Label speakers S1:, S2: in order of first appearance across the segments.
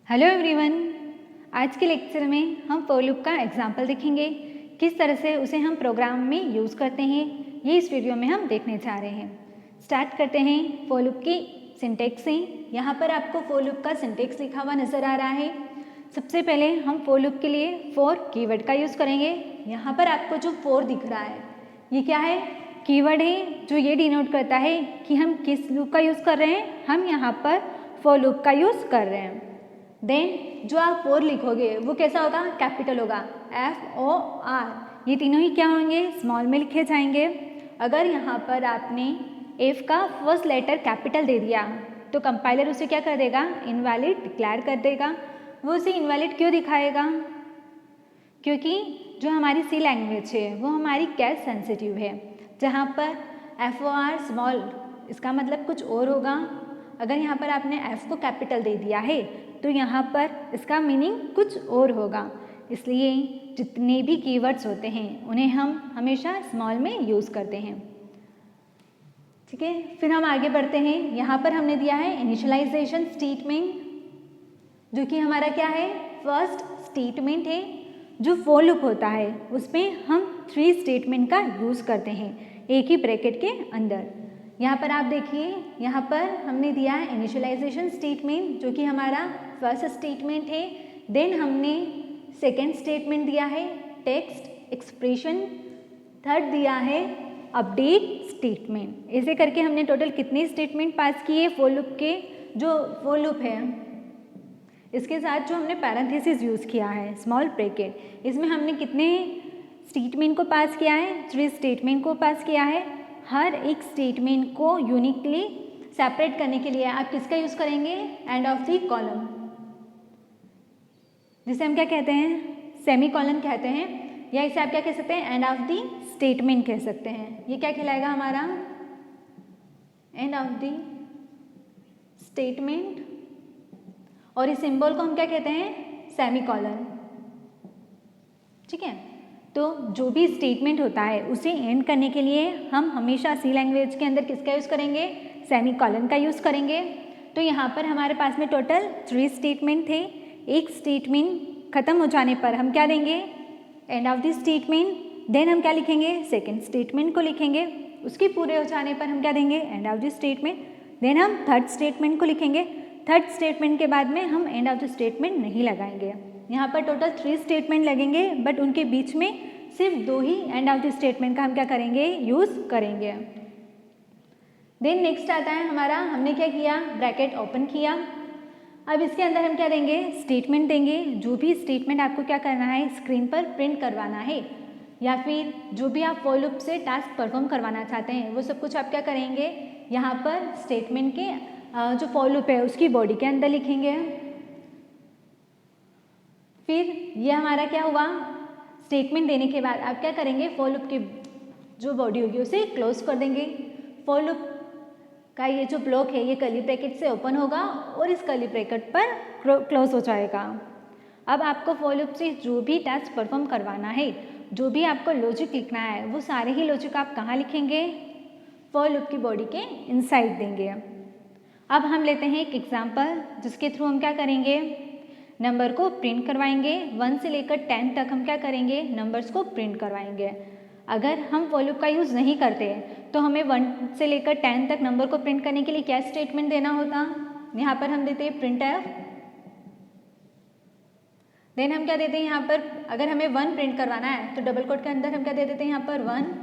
S1: Hello everyone, आज के lecture में हम फॉर लूप का एग्जाम्पल देखेंगे। किस तरह से उसे हम प्रोग्राम में यूज़ करते हैं ये इस वीडियो में हम देखने जा रहे हैं। स्टार्ट करते हैं फॉर लूप की सिंटेक्स से। यहाँ पर आपको फॉर लूप का सिंटेक्स लिखा हुआ नज़र आ रहा है। सबसे पहले हम फॉर लूप के लिए फॉर कीवर्ड का यूज़ करेंगे। यहाँ पर आपको जो फॉर दिख रहा है ये क्या है? कीवर्ड है, जो ये डिनोट करता है कि हम किस लूप का यूज़ कर रहे हैं। हम यहाँ पर फॉर लूप का यूज़ कर रहे हैं। देन जो आप फॉर लिखोगे वो कैसा होगा? कैपिटल होगा, FOR। ये तीनों ही क्या होंगे? स्मॉल में लिखे जाएंगे। अगर यहाँ पर आपने F का फर्स्ट लेटर कैपिटल दे दिया तो कंपाइलर उसे क्या कर देगा? इनवैलिड डिक्लेयर कर देगा। वो उसे इनवैलिड क्यों दिखाएगा? क्योंकि जो हमारी सी लैंग्वेज है वो हमारी कैस सेंसिटिव है। जहाँ पर FOR स्मॉल, इसका मतलब कुछ और होगा। अगर यहाँ पर आपने F को कैपिटल दे दिया है तो यहाँ पर इसका मीनिंग कुछ और होगा। इसलिए जितने भी कीवर्ड्स होते हैं उन्हें हम हमेशा स्मॉल में यूज़ करते हैं। ठीक है, फिर हम आगे बढ़ते हैं। यहाँ पर हमने दिया है इनिशियलाइजेशन स्टेटमेंट, जो कि हमारा क्या है? फर्स्ट स्टेटमेंट है। जो फॉर लूप होता है उसमें हम 3 स्टेटमेंट का यूज़ करते हैं एक ही ब्रैकेट के अंदर। यहाँ पर आप देखिए, यहाँ पर हमने दिया है इनिशियलाइजेशन स्टेटमेंट, जो कि हमारा फर्स्ट स्टेटमेंट है। देन हमने सेकेंड स्टेटमेंट दिया है टेक्स्ट एक्सप्रेशन। थर्ड दिया है अपडेट स्टेटमेंट। ऐसे करके हमने टोटल कितने स्टेटमेंट पास किए फॉर लूप के? जो फॉर लूप है इसके साथ जो हमने पैरेंथेसिस यूज़ किया है, स्मॉल ब्रैकेट, इसमें हमने कितने स्टेटमेंट को पास किया है? 3 स्टेटमेंट को पास किया है। हर एक स्टेटमेंट को यूनिकली सेपरेट करने के लिए आप किसका यूज़ करेंगे? एंड ऑफ द कॉलम, जिसे हम क्या कहते हैं? सेमी कॉलन कहते हैं, या इसे आप क्या कह सकते हैं? एंड ऑफ द स्टेटमेंट कह सकते हैं। ये क्या कहलाएगा हमारा? And of the statement. और इस सिंबल को हम क्या कहते हैं? Semi colon. ठीक है, तो जो भी स्टेटमेंट होता है उसे एंड करने के लिए हम हमेशा सी लैंग्वेज के अंदर किसका यूज़ करेंगे? सेमी कॉलन का यूज़ करेंगे। तो यहाँ पर हमारे पास में टोटल 3 स्टेटमेंट थे। एक स्टेटमेंट खत्म हो जाने पर हम क्या देंगे? End of the statement. Then हम क्या लिखेंगे? सेकेंड स्टेटमेंट को लिखेंगे। उसके पूरे हो जाने पर हम क्या देंगे? End of the statement. Then हम थर्ड स्टेटमेंट को लिखेंगे। थर्ड स्टेटमेंट के बाद में हम एंड ऑफ द स्टेटमेंट नहीं लगाएंगे। यहाँ पर टोटल 3 स्टेटमेंट लगेंगे, बट उनके बीच में सिर्फ 2 ही एंड ऑफ द स्टेटमेंट का हम क्या करेंगे? यूज़ करेंगे। देन नेक्स्ट आता है हमारा, हमने क्या किया? ब्रैकेट ओपन किया। अब इसके अंदर हम क्या देंगे? स्टेटमेंट देंगे। जो भी स्टेटमेंट आपको क्या करना है? स्क्रीन पर प्रिंट करवाना है, या फिर जो भी आप फॉर लूप से टास्क परफॉर्म करवाना चाहते हैं वो सब कुछ आप क्या करेंगे? यहाँ पर स्टेटमेंट के जो फॉर लूप है उसकी बॉडी के अंदर लिखेंगे। फिर ये हमारा क्या हुआ? स्टेटमेंट देने के बाद आप क्या करेंगे? फॉर लूप की जो बॉडी होगी उसे क्लोज कर देंगे। फॉर लूप का ये जो ब्लॉक है ये कर्ली ब्रैकेट से ओपन होगा और इस कर्ली ब्रैकेट पर क्लोज हो जाएगा। अब आपको फॉर लूप से जो भी टास्क परफॉर्म करवाना है, जो भी आपको लॉजिक लिखना है, वो सारे ही लॉजिक आप कहाँ लिखेंगे? फॉर लूप की बॉडी के इनसाइड देंगे। अब हम लेते हैं एक एग्जाम्पल, जिसके थ्रू हम क्या करेंगे? नंबर को प्रिंट करवाएंगे। 1 से लेकर 10 तक हम क्या करेंगे? नंबर्स को प्रिंट करवाएंगे। अगर हम फॉर लूप का यूज़ नहीं करते तो हमें 1 से लेकर 10 तक नंबर को प्रिंट करने के लिए क्या स्टेटमेंट देना होता? यहाँ पर हम देते हैं प्रिंट एफ। देन हम क्या देते हैं यहाँ पर? अगर हमें 1 प्रिंट करवाना है तो डबल कोट के अंदर हम क्या दे देते हैं? यहाँ पर 1।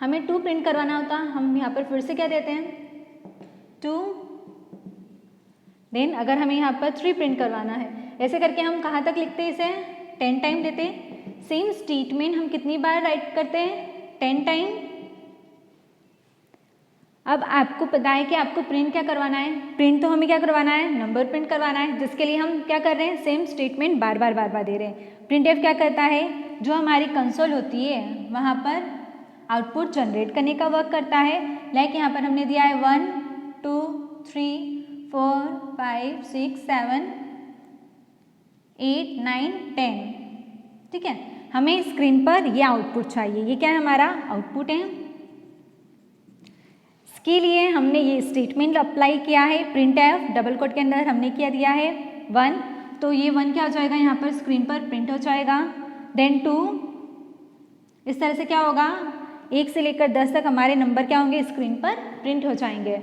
S1: हमें 2 प्रिंट करवाना होता, हम यहाँ पर फिर से क्या देते हैं? 2। देन अगर हमें यहाँ पर 3 प्रिंट करवाना है, ऐसे करके हम कहाँ तक लिखते हैं? इसे 10 टाइम देते हैं। सेम स्टेटमेंट हम कितनी बार राइट करते हैं? 10 टाइम। अब आपको पता है कि आपको प्रिंट क्या करवाना है? प्रिंट तो हमें क्या करवाना है? नंबर प्रिंट करवाना है, जिसके लिए हम क्या कर रहे हैं? सेम स्टेटमेंट बार बार दे रहे हैं। प्रिंट एफ क्या करता है? जो हमारी कंसोल होती है वहाँ पर आउटपुट जनरेट करने का वर्क करता है। लाइक यहाँ पर हमने दिया है 1 2 3 4 5 6 7 8 9 10। ठीक है, हमें स्क्रीन पर ये आउटपुट चाहिए। ये क्या है? हमारा आउटपुट है। इसके लिए हमने ये स्टेटमेंट अप्लाई किया है प्रिंट एफ। डबल कोट के अंदर हमने क्या दिया है? 1। तो ये 1 क्या हो जाएगा यहाँ पर स्क्रीन पर प्रिंट हो जाएगा। देन 2, इस तरह से क्या होगा 1 से लेकर 10 तक हमारे नंबर क्या होंगे स्क्रीन पर प्रिंट हो जाएंगे।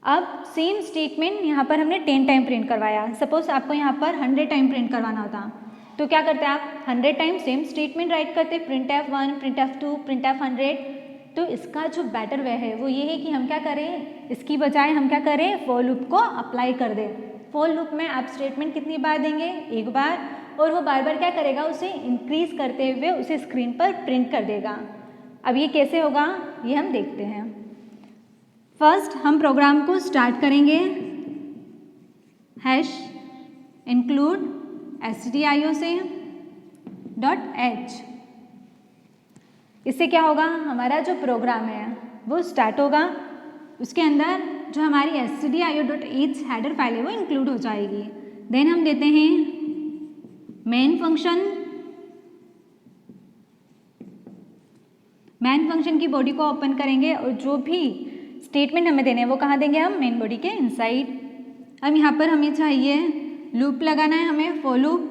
S1: अब सेम स्टेटमेंट यहाँ पर हमने 10 टाइम प्रिंट करवाया, सपोज आपको यहाँ पर 100 टाइम प्रिंट करवाना होता तो क्या करते आप 100 टाइम सेम स्टेटमेंट राइट करते, printf1, printf2, printf100। तो इसका जो बेटर वे है वो ये है कि हम क्या करें, इसकी बजाय हम क्या करें फॉर लूप को अप्लाई कर दें। फॉर लूप में आप स्टेटमेंट कितनी बार देंगे, एक बार, और वो बार बार क्या करेगा उसे इंक्रीज करते हुए उसे स्क्रीन पर प्रिंट कर देगा। अब ये कैसे होगा ये हम देखते हैं। फर्स्ट हम प्रोग्राम को स्टार्ट करेंगे, हैश इंक्लूड stdio से .h। इससे क्या होगा हमारा जो प्रोग्राम है वो स्टार्ट होगा, उसके अंदर जो हमारी stdio.h हेडर फाइल है वो इंक्लूड हो जाएगी। देन हम देते हैं मेन फंक्शन, मेन फंक्शन की बॉडी को ओपन करेंगे और जो भी स्टेटमेंट हमें देने हैं वो कहाँ देंगे हम मेन बॉडी के इनसाइड। अब यहाँ पर हमें चाहिए लूप लगाना है हमें फॉर लूप।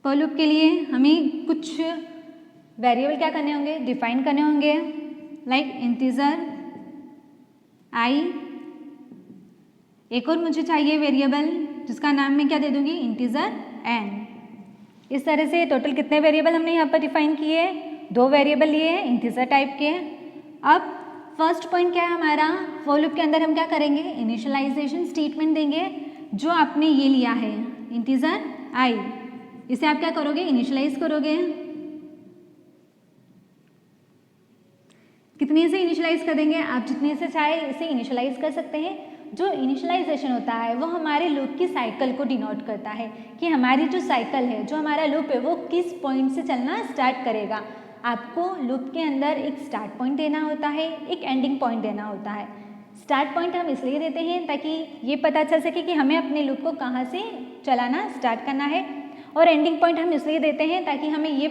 S1: फॉर लूप के लिए हमें कुछ वेरिएबल क्या करने होंगे, डिफाइन करने होंगे, लाइक इंटीजर i। एक और मुझे चाहिए वेरिएबल जिसका नाम मैं क्या दे दूंगी इंटीजर n। इस तरह से टोटल कितने वेरिएबल हमने यहाँ पर डिफाइन किए, 2 वेरिएबल लिए हैं इंटीजर टाइप के। अब फर्स्ट पॉइंट क्या है हमारा, फॉर लूप के अंदर हम क्या करेंगे इनिशियलाइजेशन स्टेटमेंट देंगे। जो आपने ये लिया है इंटीजर i, इसे आप क्या करोगे इनिशियलाइज करोगे। कितने से इनिशियलाइज कर देंगे आप, जितने से चाहे इसे इनिशियलाइज कर सकते हैं। जो इनिशियलाइजेशन होता है वो हमारे लूप की साइकिल को डिनोट करता है कि हमारी जो साइकिल है, जो हमारा लूप है वो किस पॉइंट से चलना स्टार्ट करेगा। आपको लूप के अंदर एक स्टार्ट पॉइंट देना होता है, एक एंडिंग पॉइंट देना होता है। स्टार्ट पॉइंट हम इसलिए देते हैं ताकि ये पता चल सके कि हमें अपने लूप को कहाँ से चलाना स्टार्ट करना है, और एंडिंग पॉइंट हम इसलिए देते हैं ताकि हम ये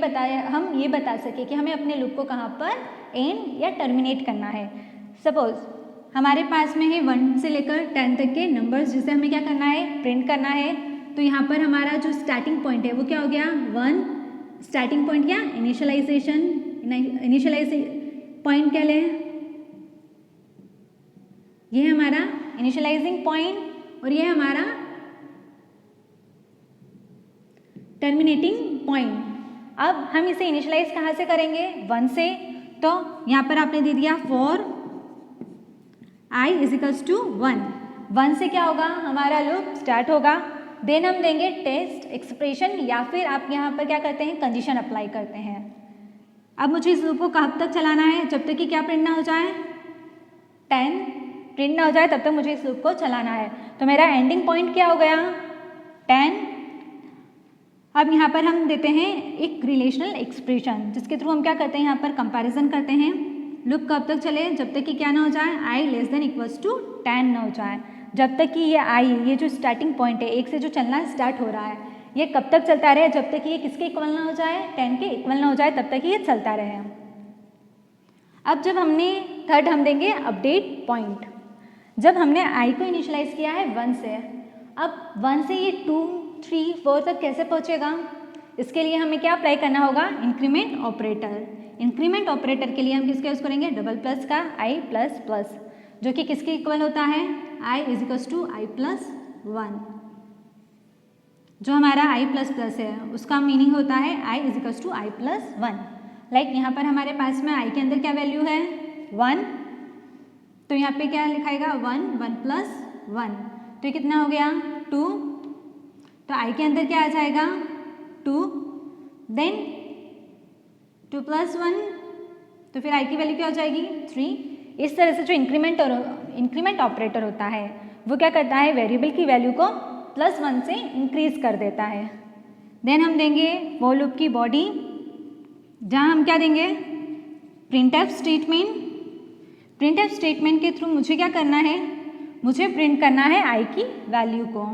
S1: बता सके कि हमें अपने लूप को कहाँ पर एंड या टर्मिनेट करना है। सपोज हमारे पास में है 1 से लेकर 10 तक के नंबर्स जिसे हमें क्या करना है प्रिंट करना है। तो यहाँ पर हमारा जो स्टार्टिंग पॉइंट है वो क्या हो गया 1, स्टार्टिंग पॉइंट क्या इनिशियलाइजेशन, इनिशियलाइज पॉइंट क्या लें, ये हमारा इनिशियलाइजिंग पॉइंट और ये हमारा टर्मिनेटिंग पॉइंट। अब हम इसे इनिशियलाइज कहाँ से करेंगे 1 से, तो यहाँ पर आपने दे दिया फॉर i इजिकल्स टू 1। 1 से क्या होगा हमारा लूप स्टार्ट होगा। देन हम देंगे टेस्ट एक्सप्रेशन, या फिर आप यहाँ पर क्या करते हैं कंडीशन अप्लाई करते हैं। अब मुझे इस लूप को कब तक चलाना है, जब तक कि क्या प्रिंट ना हो जाए 10 प्रिंट ना हो जाए तब तक मुझे इस लूप को चलाना है। तो मेरा एंडिंग पॉइंट क्या हो गया 10। अब यहाँ पर हम देते हैं एक रिलेशनल एक्सप्रेशन जिसके थ्रू हम क्या करते हैं यहाँ पर कंपैरिजन करते हैं। लूप कब तक चले, जब तक कि क्या ना हो जाए i less than equals to 10 ना हो जाए। जब तक कि ये i, ये जो स्टार्टिंग पॉइंट है 1 से जो चलना स्टार्ट हो रहा है, ये कब तक चलता रहे, जब तक कि ये किसके इक्वल ना हो जाए 10 के इक्वल ना हो जाए, तब तक ये चलता रहे। अब जब हमने थर्ड हम देंगे अपडेट पॉइंट। जब हमने i को इनिशियलाइज किया है 1 से, अब 1 से ये 2, 3, 4 तक कैसे पहुँचेगा, इसके लिए हमें क्या अप्लाई करना होगा इंक्रीमेंट ऑपरेटर। इंक्रीमेंट ऑपरेटर के लिए हम किसका यूज़ करेंगे डबल प्लस का i प्लस प्लस, जो कि किसके इक्वल होता है i equals to i plus 1। जो हमारा i प्लस प्लस है उसका मीनिंग होता है i equals to i plus 1। Like यहाँ पर हमारे पास में i के अंदर क्या वैल्यू है 1, तो यहाँ पे क्या लिखाएगा 1, 1 प्लस 1, तो ये कितना हो गया 2। तो i के अंदर क्या आ जाएगा 2, देन 2 प्लस 1, तो फिर i की वैल्यू क्या हो जाएगी 3। इस तरह से जो इंक्रीमेंट ऑपरेटर होता है वो क्या करता है वेरिएबल की वैल्यू को +1 से इंक्रीज कर देता है। देन हम देंगे फॉर लूप की बॉडी, जहाँ हम क्या देंगे प्रिंटफ स्टेटमेंट। प्रिंटफ स्टेटमेंट के थ्रू मुझे क्या करना है, मुझे प्रिंट करना है i की वैल्यू को।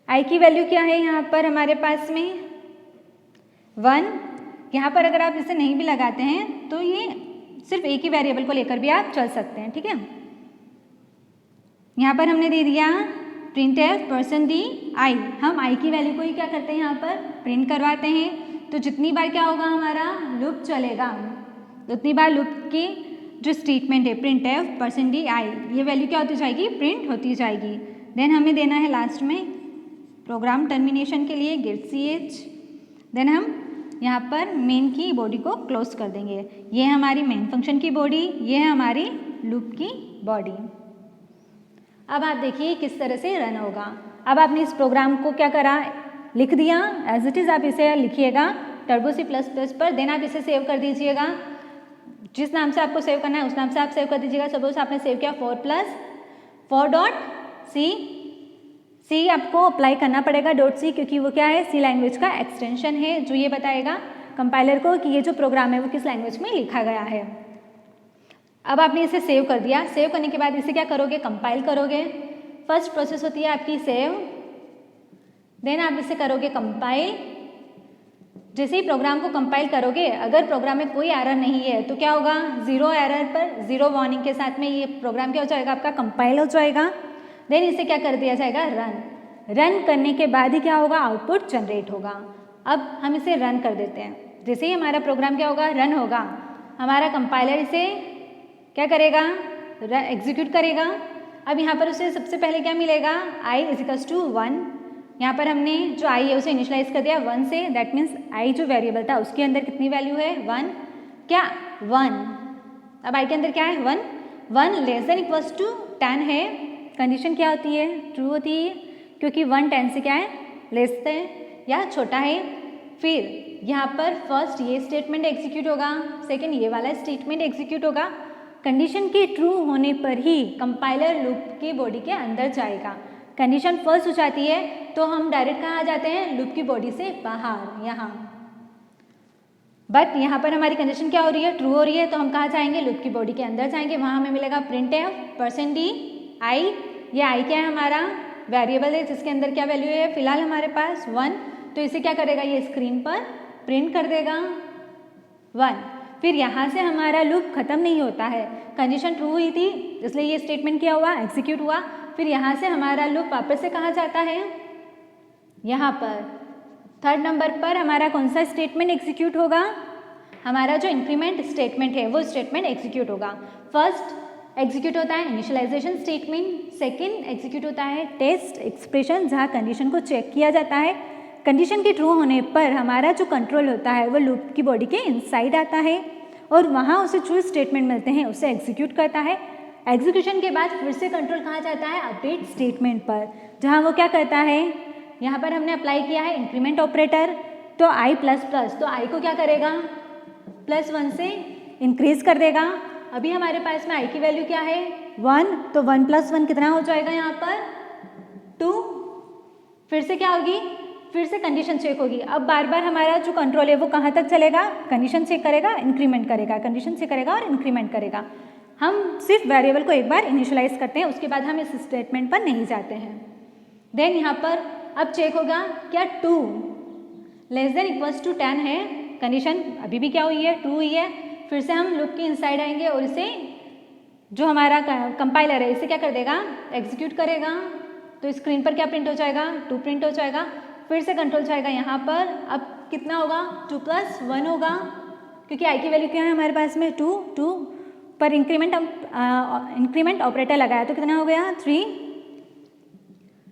S1: i की वैल्यू क्या है यहाँ पर हमारे पास में 1। यहाँ पर अगर आप इसे नहीं भी लगाते हैं तो ये सिर्फ एक ही वेरिएबल को लेकर भी आप चल सकते हैं, ठीक है। यहाँ पर हमने दे दिया print F percent D I, हम आई की वैल्यू को ही क्या करते हैं यहाँ पर प्रिंट करवाते हैं। तो जितनी बार क्या होगा हमारा लूप चलेगा, उतनी बार लूप की जो स्टेटमेंट है print F percent D I, ये वैल्यू क्या होती जाएगी, प्रिंट होती जाएगी। देन हमें देना है लास्ट में प्रोग्राम टर्मिनेशन के लिए गेट सी एच। देन हम यहाँ पर मेन की बॉडी को क्लोज कर देंगे। ये है हमारी मेन फंक्शन की बॉडी, ये है हमारी लूप की बॉडी। अब आप देखिए किस तरह से रन होगा। अब आपने इस प्रोग्राम को क्या करा, लिख दिया एज इट इज़, आप इसे लिखिएगा टर्बो C++ पर। देन आप इसे सेव कर दीजिएगा, जिस नाम से आपको सेव करना है उस नाम से आप सेव कर दीजिएगा। सपोज आपने सेव किया 4+4.c आपको अप्लाई करना पड़ेगा .c, क्योंकि वो क्या है, C लैंग्वेज का एक्सटेंशन है जो ये बताएगा कंपाइलर को कि ये जो प्रोग्राम है वो किस लैंग्वेज में लिखा गया है। अब आपने इसे सेव कर दिया। सेव करने के बाद इसे क्या करोगे, कंपाइल करोगे। फर्स्ट प्रोसेस होती है आपकी सेव, देन आप इसे करोगे कंपाइल। जैसे ही प्रोग्राम को कंपाइल करोगे, अगर प्रोग्राम में कोई एरर नहीं है तो क्या होगा, 0 एरर पर 0 वार्निंग के साथ में ये प्रोग्राम क्या हो जाएगा, आपका कंपाइल हो जाएगा। देन इसे क्या कर दिया जाएगा, रन करने के बाद ही क्या होगा, आउटपुट जनरेट होगा। अब हम इसे रन कर देते हैं। जैसे ही हमारा प्रोग्राम क्या होगा, रन होगा, हमारा कंपाइलर इसे क्या करेगा, एग्जीक्यूट करेगा। अब यहाँ पर उसे सबसे पहले क्या मिलेगा, i = 1। यहाँ पर हमने जो i है उसे इनिशियलाइज कर दिया 1 से, दैट मीन्स i जो वेरिएबल था उसके अंदर कितनी वैल्यू है, 1। क्या 1। अब i के अंदर क्या है, 1। 1 < 10 है। कंडीशन क्या होती है, ट्रू होती है, क्योंकि 1 10 से क्या है, लेस देन या छोटा है। फिर यहाँ पर फर्स्ट ये स्टेटमेंट एग्जीक्यूट होगा, सेकेंड ये वाला स्टेटमेंट एग्जीक्यूट होगा। कंडीशन के ट्रू होने पर ही कंपाइलर लूप की बॉडी के अंदर जाएगा। कंडीशन फर्स्ट हो जाती है तो हम डायरेक्ट कहाँ आ जाते हैं, लूप की बॉडी से बाहर, यहाँ। बट यहाँ पर हमारी कंडीशन क्या हो रही है, ट्रू हो रही है, तो हम कहाँ जाएंगे, लूप की बॉडी के अंदर जाएंगे। वहाँ हमें मिलेगा प्रिंट एफ %d i। ये i क्या है, हमारा वेरिएबल है जिसके अंदर क्या वैल्यू है, फिलहाल हमारे पास 1। तो इसे क्या करेगा, ये स्क्रीन पर प्रिंट कर देगा 1। फिर यहाँ से हमारा लूप खत्म नहीं होता है। कंडीशन ट्रू हुई थी इसलिए ये स्टेटमेंट क्या हुआ, एग्जीक्यूट हुआ। फिर यहाँ से हमारा लूप वापस से कहाँ जाता है, यहाँ पर थर्ड नंबर पर हमारा कौन सा स्टेटमेंट एग्जीक्यूट होगा, हमारा जो इंक्रीमेंट स्टेटमेंट है वो स्टेटमेंट एग्जीक्यूट होगा। फर्स्ट एग्जीक्यूट होता है इनिशियलाइजेशन स्टेटमेंट, सेकेंड एग्जीक्यूट होता है टेस्ट एक्सप्रेशन, जहाँ कंडीशन को चेक किया जाता है। कंडीशन के ट्रू होने पर हमारा जो कंट्रोल होता है वो लूप की बॉडी के इनसाइड आता है और वहाँ उसे ट्रू स्टेटमेंट मिलते हैं, उसे एग्जीक्यूट करता है। एग्जीक्यूशन के बाद फिर से कंट्रोल कहाँ जाता है, अपडेट स्टेटमेंट पर, जहाँ वो क्या करता है, यहाँ पर हमने अप्लाई किया है इंक्रीमेंट ऑपरेटर, तो i++, तो i को क्या करेगा, +1 से इंक्रीज कर देगा। अभी हमारे पास में i की वैल्यू क्या है, 1, तो 1 + 1 कितना हो जाएगा, यहाँ पर 2। फिर से क्या होगी, फिर से कंडीशन चेक होगी। अब बार बार हमारा जो कंट्रोल है वो कहाँ तक चलेगा, कंडीशन चेक करेगा, इंक्रीमेंट करेगा, कंडीशन चेक करेगा और इंक्रीमेंट करेगा। हम सिर्फ वेरिएबल को एक बार इनिशियलाइज करते हैं, उसके बाद हम इस स्टेटमेंट पर नहीं जाते हैं। देन यहाँ पर अब चेक होगा क्या, 2 < 10 है, कंडीशन अभी भी क्या हुई है, ट्रू हुई है। फिर से हम लूप के इनसाइड आएंगे और इसे जो हमारा कंपाइलर है इसे क्या कर देगा, एग्जीक्यूट करेगा। तो स्क्रीन पर क्या प्रिंट हो जाएगा, 2 प्रिंट हो जाएगा। फिर से कंट्रोल जाएगा यहाँ पर, अब कितना होगा, 2 + 1 होगा, क्योंकि i की वैल्यू क्या है हमारे पास में 2 पर इंक्रीमेंट ऑपरेटर लगाया तो कितना हो गया, 3,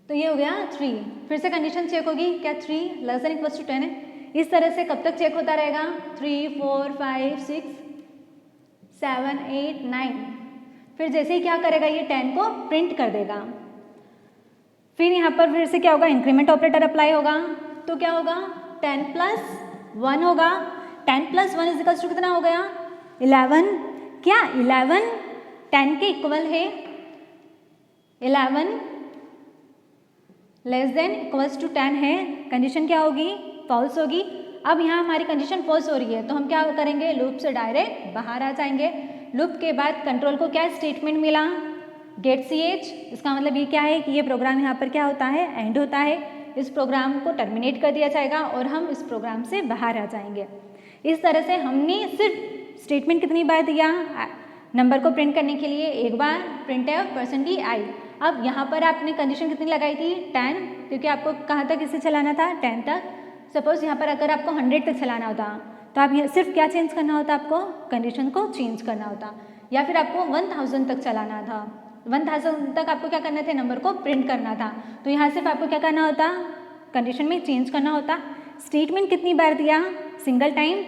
S1: तो ये हो गया 3। फिर से कंडीशन चेक होगी क्या, 3 < 10 है। इस तरह से कब तक चेक होता रहेगा, 3 4 5 6 7 8 9। फिर जैसे ही क्या करेगा, ये 10 को प्रिंट कर देगा। फिर यहाँ पर फिर से क्या होगा, इंक्रीमेंट ऑपरेटर अप्लाई होगा, तो क्या होगा, 10 + 1 होगा। 10 + 1 = कितना हो गया, 11। क्या 11 10 के इक्वल है, 11 < 10 है। कंडीशन क्या होगी, फॉल्स होगी। अब यहाँ हमारी कंडीशन फॉल्स हो रही है तो हम क्या करेंगे, लूप से डायरेक्ट बाहर आ जाएंगे। लूप के बाद कंट्रोल को क्या स्टेटमेंट मिला, गेट ch। इसका मतलब ये क्या है कि ये प्रोग्राम यहाँ पर क्या होता है, एंड होता है। इस प्रोग्राम को टर्मिनेट कर दिया जाएगा और हम इस प्रोग्राम से बाहर आ जाएंगे। इस तरह से हमने सिर्फ स्टेटमेंट कितनी बार दिया, नंबर को प्रिंट करने के लिए एक बार, प्रिंट एफ %d i। अब यहाँ पर आपने कंडीशन कितनी लगाई थी 10, क्योंकि आपको कहाँ तक इसे चलाना था 10 तक। सपोज यहाँ पर अगर आपको 100 तक चलाना होता तो आप यहाँ सिर्फ क्या चेंज करना होता, आपको कंडीशन को चेंज करना होता, या फिर आपको 1000 तक चलाना था, 1000 तक आपको क्या करना था, नंबर को प्रिंट करना था। तो यहाँ सिर्फ आपको क्या करना होता, कंडीशन में चेंज करना होता। स्टेटमेंट कितनी बार दिया, सिंगल टाइम,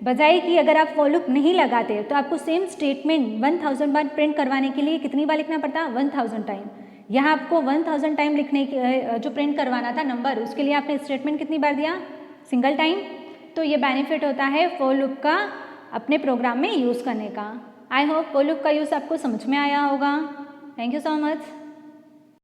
S1: बजाय कि अगर आप फॉर लूप नहीं लगाते तो आपको सेम स्टेटमेंट 1000 बार प्रिंट करवाने के लिए कितनी बार लिखना पड़ता, 1000 टाइम। यहाँ आपको 1000 टाइम लिखने के जो प्रिंट करवाना था नंबर, उसके लिए आपने स्टेटमेंट कितनी बार दिया, सिंगल टाइम। तो ये बेनिफिट होता है फॉर लूप का अपने प्रोग्राम में यूज़ करने का। आई होप फॉर लूप का यूज़ आपको समझ में आया होगा। Thank you so much.